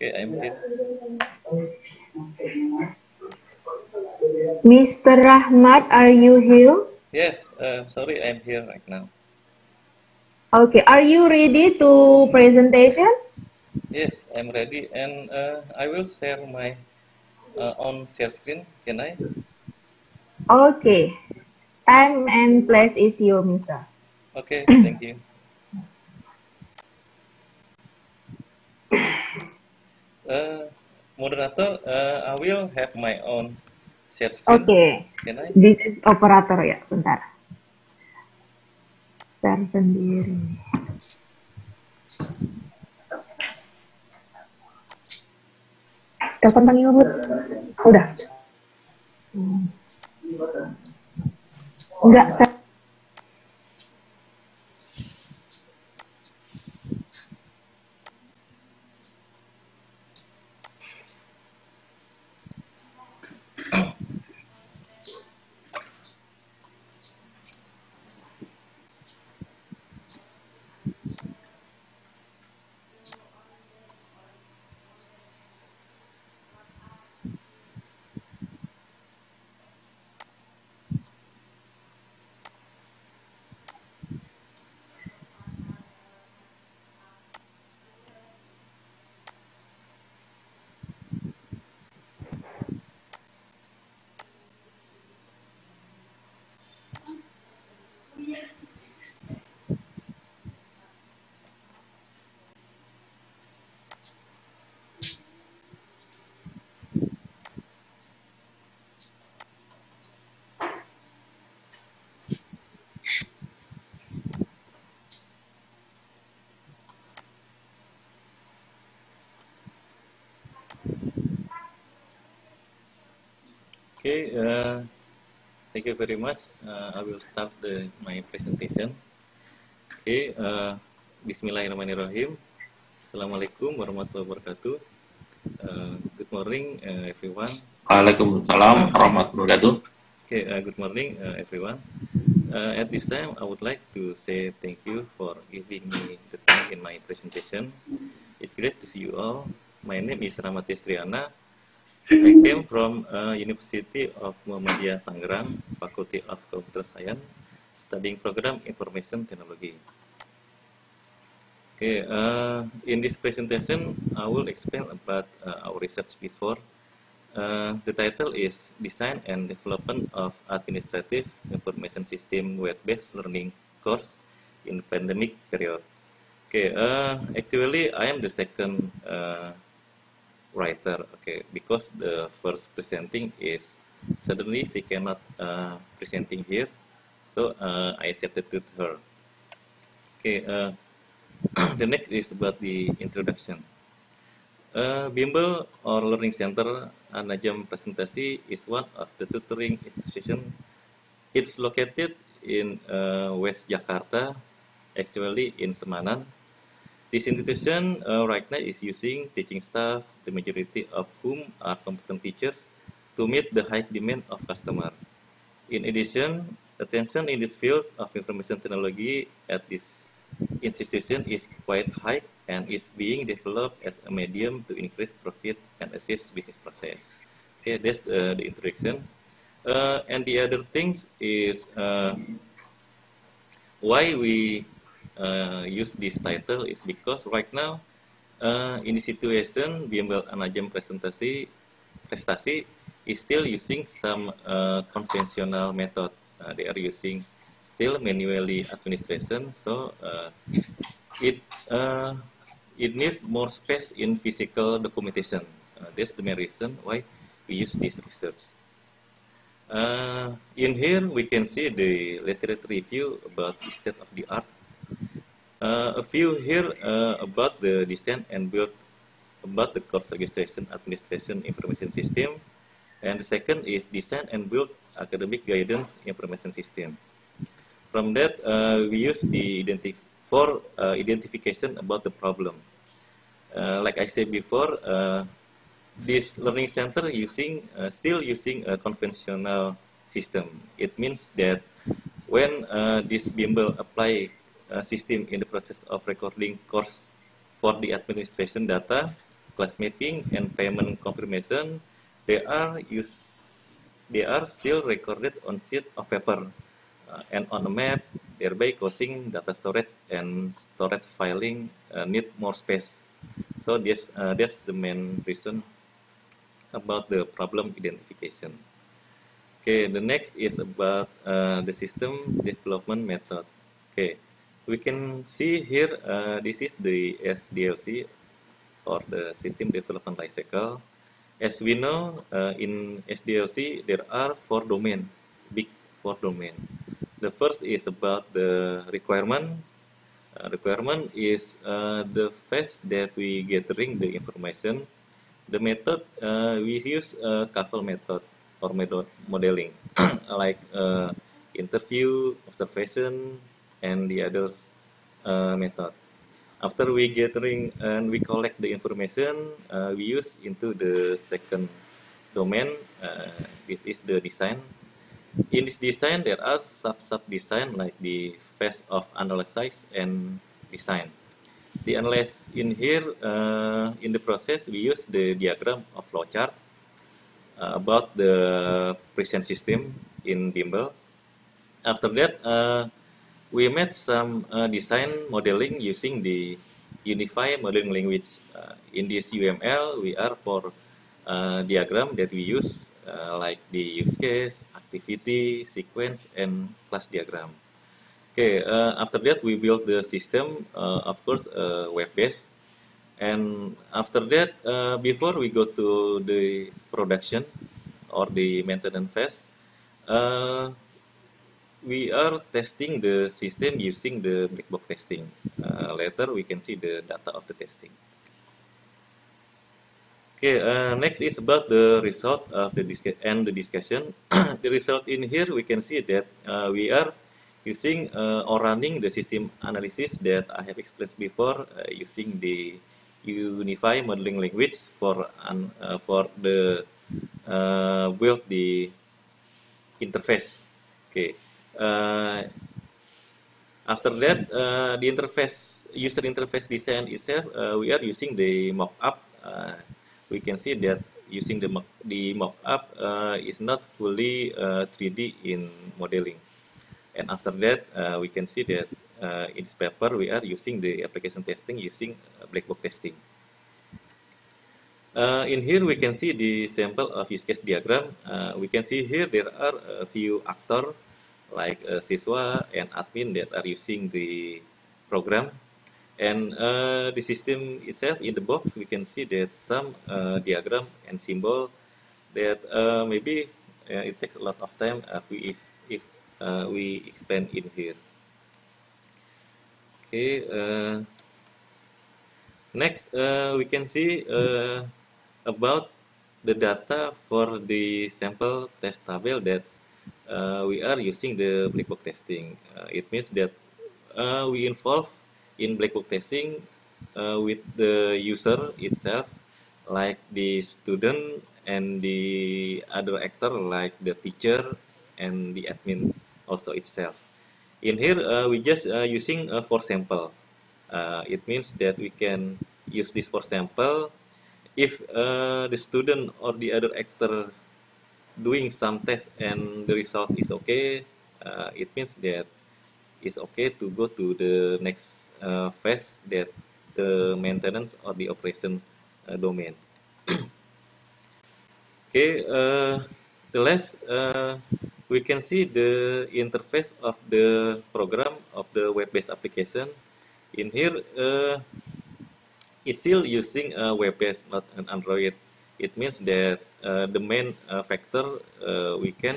Okay, I'm here. Mr. Rahmat, are you here? Yes, sorry, I'm here right now. Okay, are you ready to presentation? Yes, I'm ready, and I will share my on share screen. Can I? Okay, time and place is you, Mister. Okay, thank you. Moderator, I will have my own share screen. Okay, Can I? this is operator ya, bentar. Share sendiri. Telepon panggil Bu. Udah. Enggak, Okay, thank you very much. I will start my presentation. Okay, Bismillahirrahmanirrahim. Assalamualaikum warahmatullahi wabarakatuh. Good morning, everyone. Waalaikumsalam warahmatullahi wabarakatuh. Okay, good morning, everyone. At this time, I would like to say thank you for giving me the time in my presentation. It's great to see you all. My name is Rahmat Yestriana. I came from University of Muhammadiyah Tangerang, Faculty of Computer Science, studying program Information Technology. Okay, in this presentation, I will explain about our research before. The title is Design and Development of Administrative Information System Web-Based Learning Course in Pandemic Period. Okay, actually, I am the second writer, okay, because the first presenting is suddenly she cannot presenting here, so I substitute her. Okay, the next is about the introduction. Bimbel or Learning Center An-Najm Presentasi is one of the tutoring institution. It's located in West Jakarta, actually in Semanan. This institution right now is using teaching staff, the majority of whom are competent teachers, to meet the high demand of customer. In addition, attention in this field of information technology at this institution is quite high and is being developed as a medium to increase profit and assist business process. Okay, that's the introduction. And the other things is why we use this title is because right now in the situation Bimbel An-Najm Prestasi is still using some conventional method. They are using still manually administration, so it needs more space in physical documentation. That's the main reason why we use this research. In here we can see the literature review about the state of the art. A few here about the design and build about the course registration administration information system, and the second is design and build academic guidance information system. From that we use the identification about the problem. Like I said before, this learning center still using a conventional system. It means that when this Bimbel apply system in the process of recording course for the administration data, class mapping and payment confirmation, they are still recorded on sheet of paper and on a map, thereby causing data storage and storage filing need more space. So that's the main reason about the problem identification. Okay, the next is about the system development method. Okay, we can see here this is the SDLC or the system development lifecycle. As we know, in SDLC there are big four domain. The first is about the requirement. Requirement is the phase that we gathering the information. The method we use CAFL method or method modeling, like interview, observation, and the other method. After we gathering and we collect the information, we use into the second domain. This is the design. In this design, there are sub design like the phase of analysis and design. The analysis in here, in the process, we use the diagram of flowchart about the present system in Bimble. After that, we made some design modeling using the Unified Modeling Language. In this UML, we are for diagram that we use like the use case, activity, sequence, and class diagram. Okay, after that we build the system, of course, web-based. And after that, before we go to the production or the maintenance phase, uh, we are testing the system using the black box testing. Later we can see the data of the testing. Okay, next is about the result of the discussion. The result in here we can see that we are using or running the system analysis that I have explained before using the Unified Modeling Language for the build the interface. Okay. After that, the user interface design itself, we are using the mock-up. We can see that using the mock-up is not fully 3D in modeling. And after that, we can see that in this paper we are using the application testing using black box testing. In here we can see the sample of use case diagram. We can see here there are a few actors like siswa and admin that are using the program. And the system itself in the box, we can see that some diagram and symbol that maybe it takes a lot of time if we expand in here. Okay. Next, we can see about the data for the sample test table that we are using the black box testing. It means that we involve in black box testing with the user itself, like the student and the other actor like the teacher and the admin also itself. In here we just using for sample. It means that we can use this for sample. If the student or the other actor doing some test and the result is okay, it means that it's okay to go to the next phase, that the maintenance or the operation domain. Okay, the last we can see the interface of the program of the web-based application. In here, it's still using a web-based, not an Android. It means that the main factor we can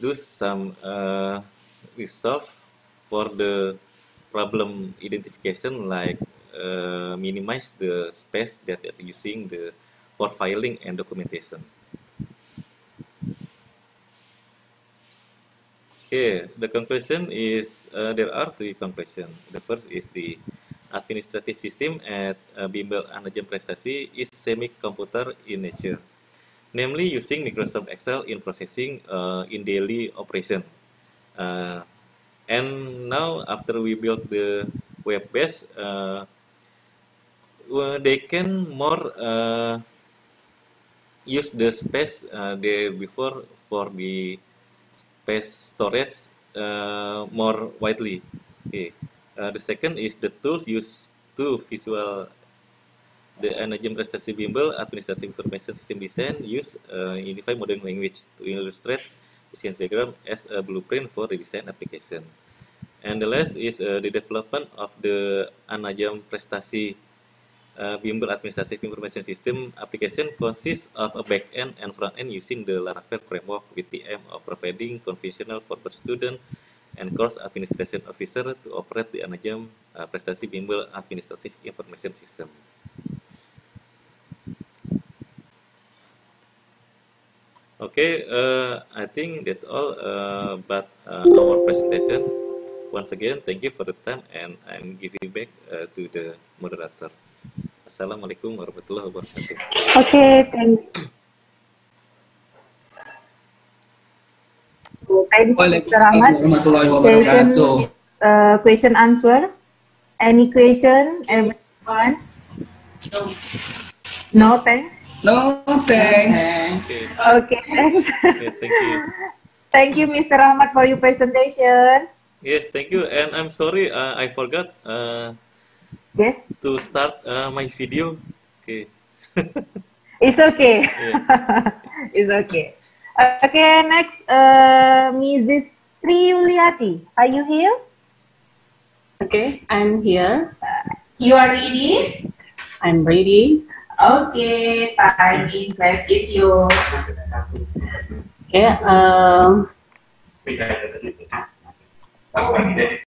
do some resolve for the problem identification, like minimize the space that are using for filing and documentation. Okay, the conclusion is there are three conclusions. The first is the administrative system at Bimbel Anajem Prestasi is semi-computer in nature, namely using Microsoft Excel in processing in daily operation. And now after we build the web-based, they can more use the space they before for the space storage more widely. Okay. The second is the tools used to visual the Anajem Prestasi Bimbel Administrative Information System Design use Unified Modeling Language to illustrate design diagram as a blueprint for the design application. And the last is the development of the Anajem Prestasi Bimbel Administrative Information System application consists of a back-end and front-end using the Laravel framework with the aim of providing conventional for student and course administration officer to operate the Anajem Prestasi Bimbel Administrative Information System. Okay, I think that's all about our presentation. Once again, thank you for the time, and I'm giving back to the moderator. Assalamualaikum warahmatullahi wabarakatuh. Okay, thank you, Mr. Ahmad. Warahmatullahi Session wabarakatuh. question answer. Any question, everyone? No, thanks. No, thanks. Okay, Okay, thanks. okay, thank you. Thank you, Mr. Ahmad, for your presentation. Yes, thank you. And I'm sorry, I forgot Yes, to start my video. Okay. it's okay. Yeah. It's okay. Okay, next, Mrs. Triuliati, are you here? Okay, I'm here. You are ready? I'm ready. Okay, time in class is yours. Okay,